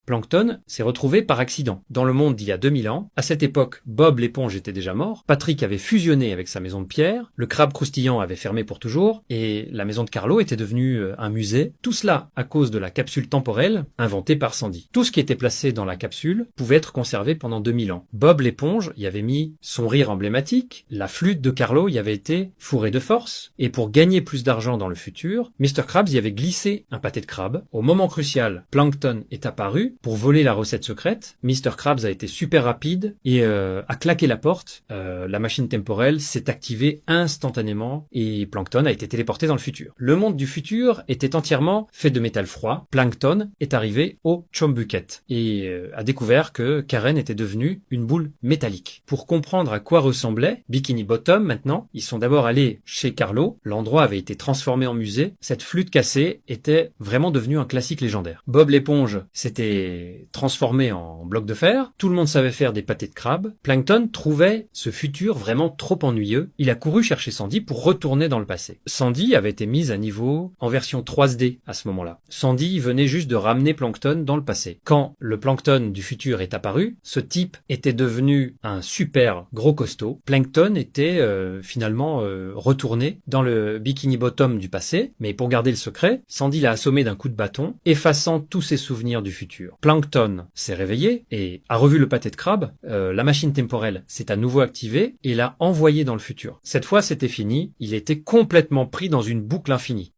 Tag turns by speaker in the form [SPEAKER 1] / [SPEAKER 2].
[SPEAKER 1] Plankton s'est retrouvé par accident dans le monde d'il y a 2000 ans. À cette époque, Bob l'éponge était déjà mort, Patrick avait fusionné avec sa maison de pierre, le crabe croustillant avait fermé pour toujours, et la maison de Carlo était devenue un musée. Tout cela à cause de la capsule temporelle inventée par Sandy. Tout ce qui était placé dans la capsule pouvait être conservé pendant 2000 ans. Bob l'éponge y avait mis son rire emblématique, la flûte de Carlo y avait été fourrée de force, et pour gagner plus d'argent dans le futur, Mr. Krabs y avait glissé un pâté de crabe. Au moment crucial, Plankton est apparu pour voler la recette secrète. Mr. Krabs a été super rapide et a claqué la porte. La machine temporelle s'est activée instantanément et Plankton a été téléporté dans le futur. Le monde du futur était entièrement fait de métal froid. Plankton est arrivé au Chombucket et a découvert que Karen était devenue une boule métallique. Pour comprendre à quoi ressemblait Bikini Bottom maintenant, ils sont d'abord allés chez Carlo. L'endroit avait été transformé en musée. Cette flûte cassée était vraiment devenue un classique légendaire. Bob l'éponge s'était transformé en bloc de fer. Tout le monde savait faire des pâtés de crabe. Plankton trouvait ce futur vraiment trop ennuyeux. Il a couru chercher Sandy pour retourner dans le passé. Sandy avait été mise à niveau en version 3D à ce moment-là. Sandy venait juste de ramener Plankton dans le passé. Quand le Plankton du futur est apparu, ce type était devenu un super gros costaud. Plankton était finalement retourné dans le Bikini Bottom du passé, mais pour garder le secret, Sandy l'a assommé d'un coup de bâton, effaçant tous ses souvenirs du futur. Plankton s'est réveillé et a revu le pâté de crabe. La machine temporelle s'est à nouveau activée et l'a envoyé dans le futur. Cette fois, c'était fini. Il était complètement pris dans une boucle infinie.